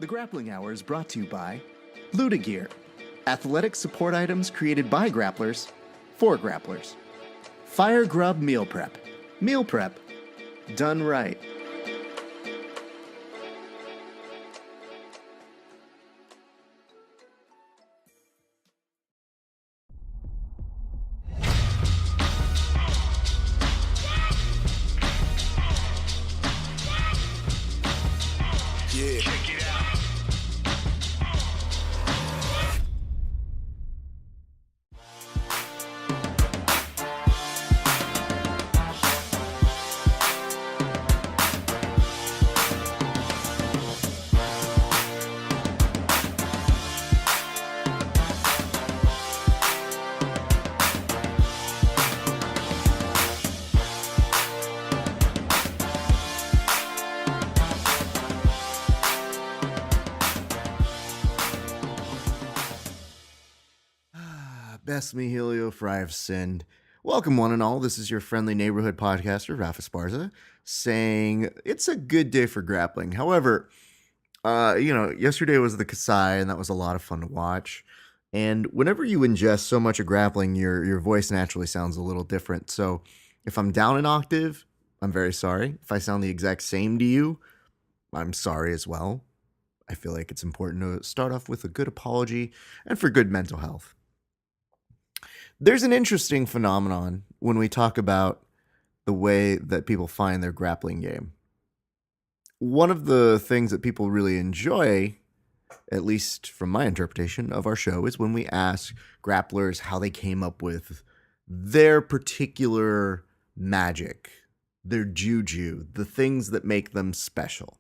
The Grappling Hour is brought to you by Luda Gear, athletic support items created by grapplers for grapplers. Fire Grub Meal Prep. Meal prep done right. Yeah. Check it out. Best me Helio, for I have sinned. Welcome, one and all. This is your friendly neighborhood podcaster, Rafa Esparza, saying it's a good day for grappling. However, yesterday was the Kasai, and that was a lot of fun to watch. And whenever you ingest so much of grappling, your voice naturally sounds a little different. So if I'm down an octave, I'm very sorry. If I sound the exact same to you, I'm sorry as well. I feel like it's important to start off with a good apology and for good mental health. There's an interesting phenomenon when we talk about the way that people find their grappling game. One of the things that people really enjoy, at least from my interpretation of our show, is when we ask grapplers how they came up with their particular magic, their juju, the things that make them special.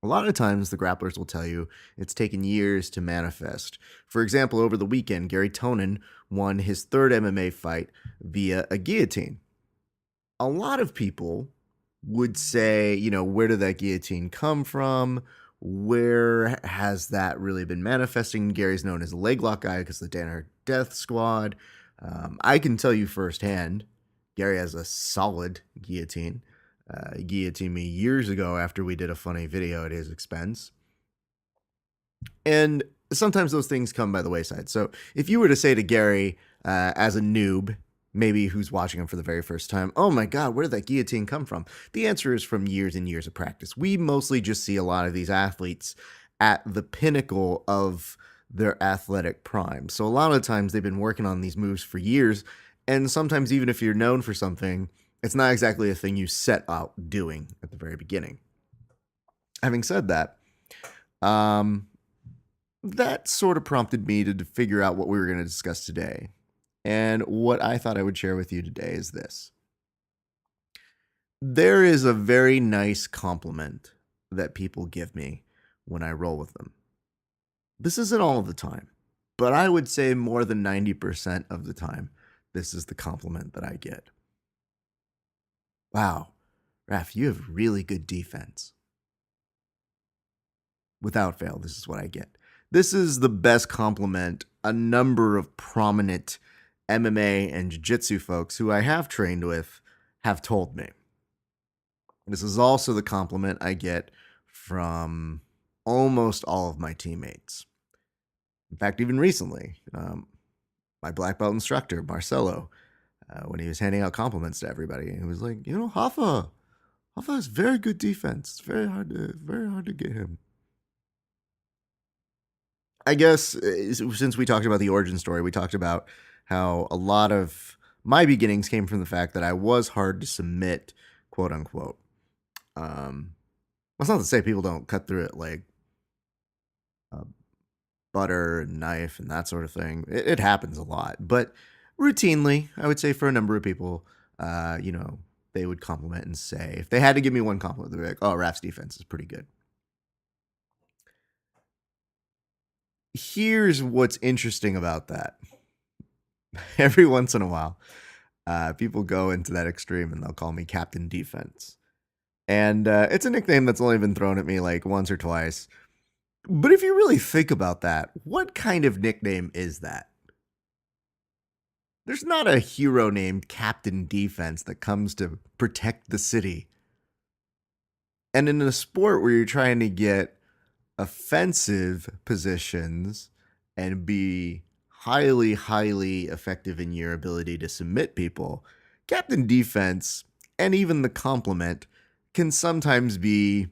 A lot of times the grapplers will tell you it's taken years to manifest. For example, over the weekend, Gary Tonin won his third MMA fight via a guillotine. A lot of people would say, where did that guillotine come from? Where has that really been manifesting? Gary's known as a leg lock guy because of the Danaher Death Squad. I can tell you firsthand, Gary has a solid guillotine. He guillotined me years ago after we did a funny video at his expense. And sometimes those things come by the wayside. So if you were to say to Gary, as a noob, maybe who's watching him for the very first time, oh my God, where did that guillotine come from? The answer is from years and years of practice. We mostly just see a lot of these athletes at the pinnacle of their athletic prime. So a lot of times they've been working on these moves for years. And sometimes even if you're known for something, it's not exactly a thing you set out doing at the very beginning. Having said that, that sort of prompted me to figure out what we were going to discuss today. And what I thought I would share with you today is this. There is a very nice compliment that people give me when I roll with them. This isn't all of the time, but I would say more than 90% of the time, this is the compliment that I get. Wow, Raph, you have really good defense. Without fail, this is what I get. This is the best compliment a number of prominent MMA and jiu-jitsu folks who I have trained with have told me. This is also the compliment I get from almost all of my teammates. In fact, even recently, my black belt instructor, Marcelo, when he was handing out compliments to everybody, he was like, Rafa has very good defense. It's very hard to get him. I guess since we talked about the origin story, we talked about how a lot of my beginnings came from the fact that I was hard to submit, quote unquote. That's not to say people don't cut through it like butter and knife and that sort of thing. It happens a lot, but routinely, I would say for a number of people, they would compliment and say, if they had to give me one compliment, they'd be like, oh, Raf's defense is pretty good. Here's what's interesting about that. Every once in a while, people go into that extreme and they'll call me Captain Defense. And it's a nickname that's only been thrown at me like once or twice. But if you really think about that, what kind of nickname is that? There's not a hero named Captain Defense that comes to protect the city. And in a sport where you're trying to get offensive positions and be highly, highly effective in your ability to submit people, Captain Defense and even the compliment can sometimes be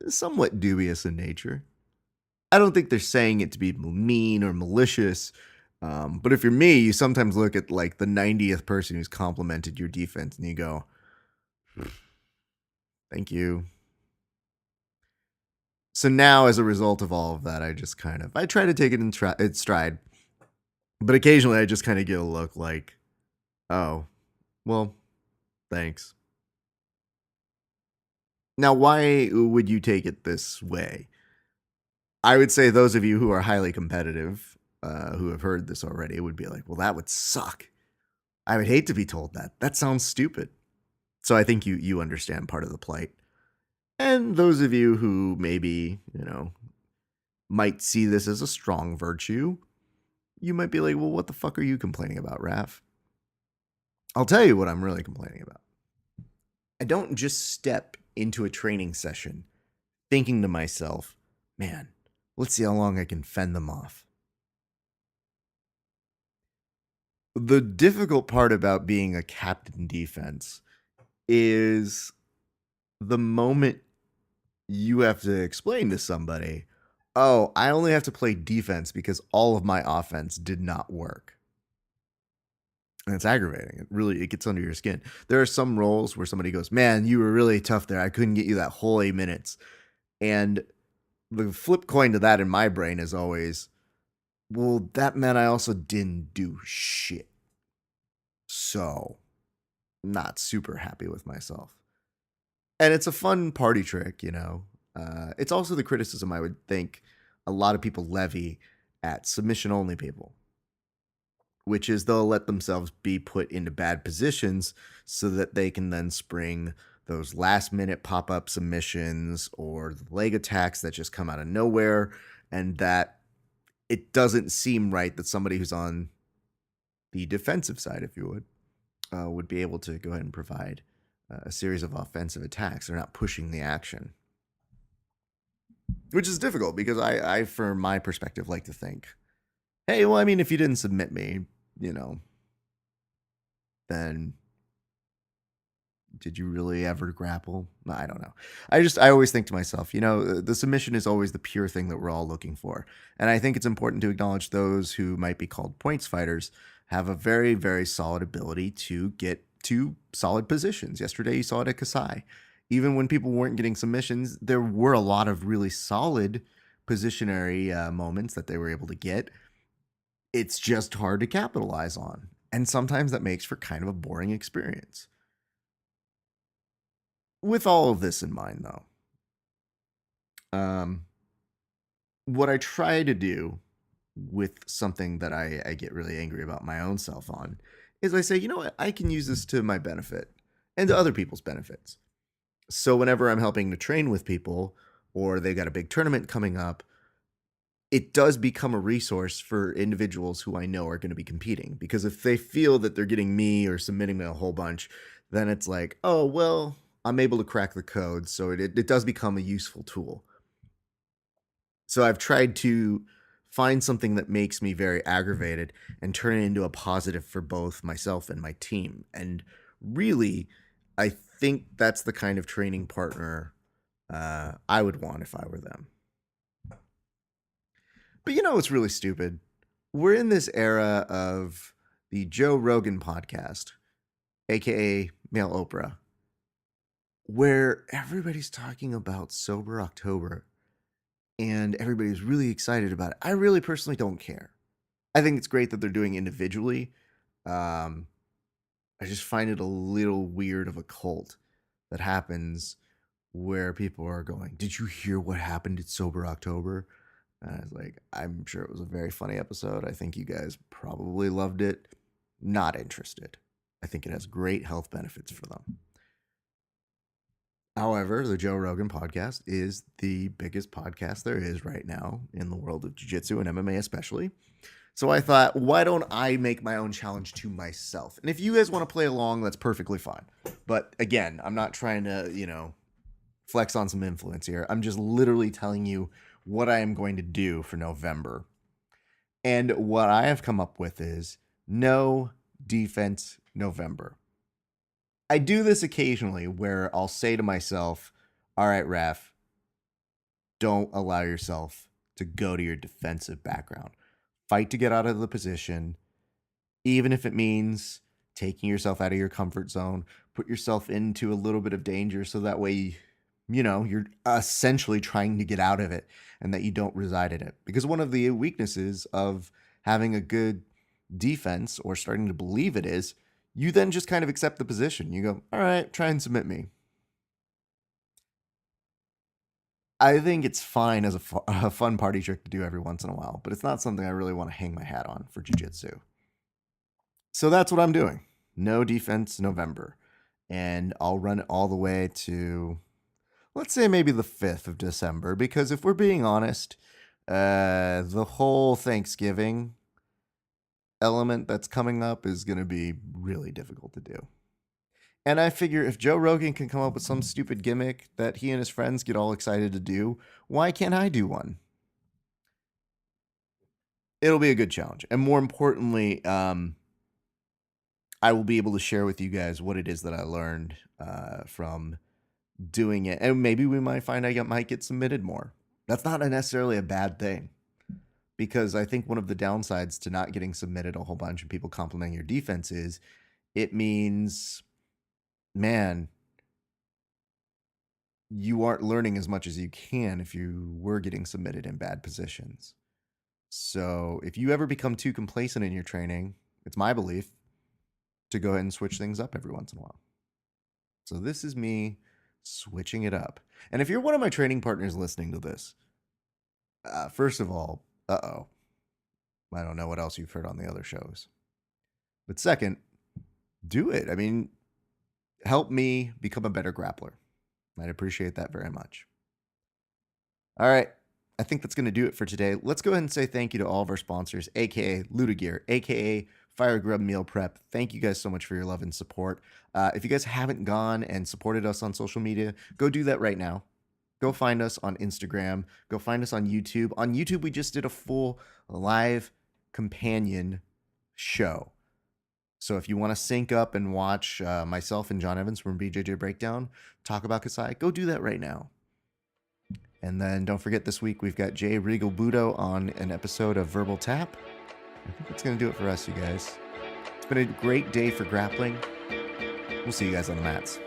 somewhat dubious in nature. I don't think they're saying it to be mean or malicious. But if you're me, you sometimes look at like the 90th person who's complimented your defense and you go, thank you. So now, as a result of all of that, I try to take it in stride. But occasionally I just kind of get a look like, oh, well, thanks. Now, why would you take it this way? I would say those of you who are highly competitive, who have heard this already, would be like, well, that would suck. I would hate to be told that. That sounds stupid. So I think you understand part of the plight. And those of you who maybe, might see this as a strong virtue, you might be like, well, what the fuck are you complaining about, Raph? I'll tell you what I'm really complaining about. I don't just step into a training session thinking to myself, man, let's see how long I can fend them off. The difficult part about being a captain defense is the moment you have to explain to somebody, oh, I only have to play defense because all of my offense did not work. And it's aggravating. It gets under your skin. There are some roles where somebody goes, man, you were really tough there. I couldn't get you that whole 8 minutes. And the flip coin to that in my brain is always, well, that meant I also didn't do shit. So, not super happy with myself. And it's a fun party trick, It's also the criticism I would think a lot of people levy at submission-only people, which is they'll let themselves be put into bad positions so that they can then spring those last-minute pop-up submissions or leg attacks that just come out of nowhere, and that it doesn't seem right that somebody who's on the defensive side, if you would be able to go ahead and provide a series of offensive attacks. They're not pushing the action, which is difficult because I, from my perspective, like to think, hey, well, I mean, if you didn't submit me, then did you really ever grapple? I don't know. I always think to myself, the submission is always the pure thing that we're all looking for. And I think it's important to acknowledge those who might be called points fighters have a very, very solid ability to get to solid positions. Yesterday, you saw it at Kasai. Even when people weren't getting submissions, there were a lot of really solid positionary moments that they were able to get. It's just hard to capitalize on. And sometimes that makes for kind of a boring experience. With all of this in mind, though, what I try to do with something that I get really angry about my own self on is I say, you know what, I can use this to my benefit and to other people's benefits. So whenever I'm helping to train with people or they got a big tournament coming up, it does become a resource for individuals who I know are going to be competing. Because if they feel that they're getting me or submitting me a whole bunch, then it's like, oh, well, I'm able to crack the code. So it does become a useful tool. So I've tried to find something that makes me very aggravated and turn it into a positive for both myself and my team. And really, I think that's the kind of training partner I would want if I were them. But what's really stupid? We're in this era of the Joe Rogan podcast, aka Male Oprah, where everybody's talking about Sober October and everybody's really excited about it. I really personally don't care. I think it's great that they're doing individually. I just find it a little weird of a cult that happens where people are going, did you hear what happened at Sober October? And I was like, I'm sure it was a very funny episode. I think you guys probably loved it. Not interested. I think it has great health benefits for them. However, the Joe Rogan podcast is the biggest podcast there is right now in the world of jiu-jitsu and MMA especially. So I thought, why don't I make my own challenge to myself? And if you guys want to play along, that's perfectly fine. But again, I'm not trying to, flex on some influence here. I'm just literally telling you what I am going to do for November. And what I have come up with is no defense November. I do this occasionally where I'll say to myself, all right, Raf, don't allow yourself to go to your defensive background. Fight to get out of the position, even if it means taking yourself out of your comfort zone, put yourself into a little bit of danger so that way, you're essentially trying to get out of it and that you don't reside in it. Because one of the weaknesses of having a good defense or starting to believe it is, you then just kind of accept the position. You go, all right, try and submit me. I think it's fine as a fun party trick to do every once in a while, but it's not something I really want to hang my hat on for jiu-jitsu. So that's what I'm doing. No defense November. And I'll run it all the way to, let's say, maybe the 5th of December, because if we're being honest, the whole Thanksgiving element that's coming up is going to be really difficult to do. And I figure if Joe Rogan can come up with some stupid gimmick that he and his friends get all excited to do, why can't I do one? It'll be a good challenge. And more importantly, I will be able to share with you guys what it is that I learned from doing it. And maybe we might find I might get submitted more. That's not necessarily a bad thing. Because I think one of the downsides to not getting submitted a whole bunch of people complimenting your defense is it means, man, you aren't learning as much as you can if you were getting submitted in bad positions. So if you ever become too complacent in your training, it's my belief to go ahead and switch things up every once in a while. So this is me switching it up. And if you're one of my training partners listening to this, first of all, I don't know what else you've heard on the other shows. But second, do it. I mean, help me become a better grappler. I'd appreciate that very much. All right. I think that's going to do it for today. Let's go ahead and say thank you to all of our sponsors, aka Ludagear, aka Fire Grub Meal Prep. Thank you guys so much for your love and support. If you guys haven't gone and supported us on social media, go do that right now. Go find us on Instagram. Go find us on YouTube. On YouTube, we just did a full live companion show. So if you want to sync up and watch myself and John Evans from BJJ Breakdown talk about Kasai, go do that right now. And then don't forget, this week we've got Jay Regal Budo on an episode of Verbal Tap. I think that's going to do it for us, you guys. It's been a great day for grappling. We'll see you guys on the mats.